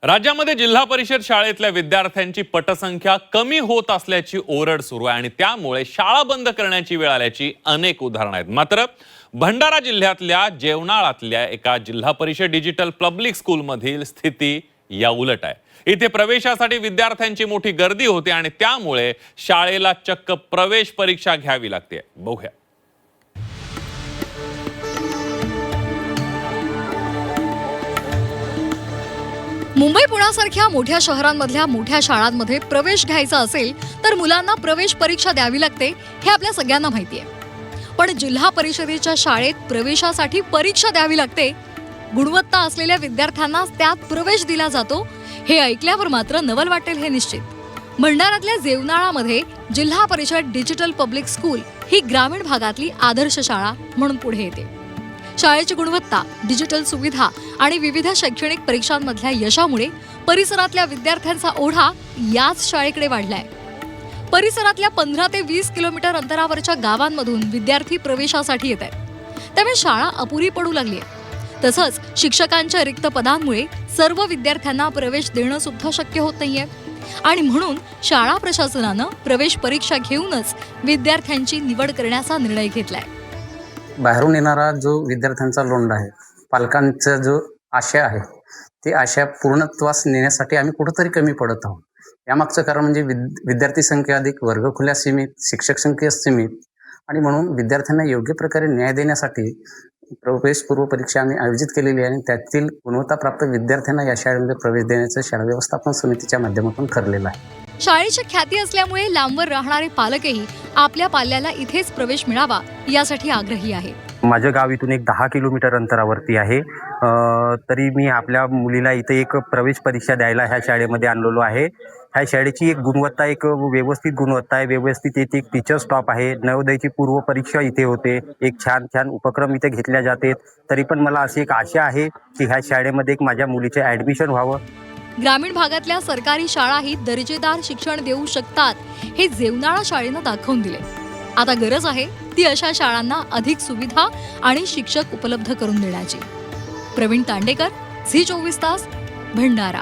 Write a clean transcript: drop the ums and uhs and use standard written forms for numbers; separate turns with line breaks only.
राज्यामध्ये जिल्हा परिषद शाळेतल्या विद्यार्थ्यांची पटसंख्या कमी होत असल्याची ओरड सुरू आहे आणि त्यामुळे शाळा बंद करण्याची वेळ आल्याची अनेक उदाहरणं आहेत। मात्र भंडारा जिल्ह्यातल्या जेवणाळातल्या एका जिल्हा परिषद डिजिटल पब्लिक स्कूलमधील स्थिती या उलट आहे। इथे प्रवेशासाठी विद्यार्थ्यांची मोठी गर्दी होते आणि त्यामुळे शाळेला चक्क प्रवेश परीक्षा घ्यावी लागते। बघूया।
मुंबई पुण्यासारख्या मोठ्या शहरांमधल्या मोठ्या शाळांमध्ये प्रवेश घ्यायचा असेल तर मुलांना प्रवेश परीक्षा द्यावी लागते, हे आपल्या सगळ्यांना माहिती आहे। पण जिल्हा परिषदेच्या शाळेत प्रवेशासाठी परीक्षा द्यावी लागते, गुणवत्ता असलेल्या विद्यार्थ्यांना त्यात प्रवेश दिला जातो, हे ऐकल्यावर मात्र नवल वाटेल हे निश्चित। भंडारातल्या जेवणाळामध्ये जिल्हा परिषद डिजिटल पब्लिक स्कूल ही ग्रामीण भागातली आदर्श शाळा म्हणून पुढे येते। शाळेची गुणवत्ता, डिजिटल सुविधा आणि विविध शैक्षणिक परीक्षांमधल्या यशामुळे परिसरातल्या विद्यार्थ्यांचा ओढा याच शाळेकडे वाढलाय। परिसरातल्या 15 ते 20 किलोमीटर अंतरावरच्या गावांमधून विद्यार्थी प्रवेशासाठी येत आहेत, त्यामुळे शाळा अपुरी पडू लागली आहे। तसंच शिक्षकांच्या रिक्त पदांमुळे सर्व विद्यार्थ्यांना प्रवेश देणं सुद्धा शक्य होत नाहीये आणि म्हणून शाळा प्रशासनानं प्रवेश परीक्षा घेऊनच विद्यार्थ्यांची निवड करण्याचा निर्णय घेतलाय।
बाहेरून येणारा जो विद्यार्थ्यांचा लोंढा आहे, पालकांचा जो आशा आहे, ते आशा पूर्णत्वास नेण्यासाठी आम्ही कुठंतरी कमी पडत आहोत। यामागचं कारण म्हणजे विद्यार्थी संख्या अधिक, वर्गखोल्या सीमित, शिक्षक संख्या सीमित आणि म्हणून विद्यार्थ्यांना योग्य प्रकारे न्याय देण्यासाठी प्रवेशपूर्व परीक्षा आम्ही आयोजित केलेली आहे आणि त्यातील गुणवत्ताप्राप्त विद्यार्थ्यांना या शाळेमध्ये प्रवेश देण्याचं शाळा व्यवस्थापन समितीच्या माध्यमातून ठरलेलं आहे।
शाळेची ख्याती असल्यामुळे लांबवर राहणारे पालकही आपल्या पाल्याला इथेच प्रवेश मिळावा यासाठी आग्रही आहेत।
माझं गाव इथून एक 10 किलोमीटर अंतरावरती आहे, तरी मी आपल्या मुलीला इथे एक प्रवेश परीक्षा द्यायला ह्या शाळेमध्ये आणलेलो आहे। ह्या शाळेची एक गुणवत्ता, एक व्यवस्थित गुणवत्ता आहे, व्यवस्थित इथे एक टीचर स्टॉप आहे, नवोदयची पूर्व परीक्षा इथे होते, एक छान छान उपक्रम इथे घेतल्या जाते। तरी पण मला अशी एक आशा आहे की ह्या शाळेमध्ये एक माझ्या मुलीचे ॲडमिशन व्हावं।
ग्रामीण भागातल्या सरकारी शाळाही दर्जेदार शिक्षण देऊ शकतात, हे जेवणाळा शाळेनं दाखवून दिले। आता गरज आहे ती अशा शाळांना अधिक सुविधा आणि शिक्षक उपलब्ध करून देण्याची। प्रवीण तांडेकर, झी 24 तास, भंडारा।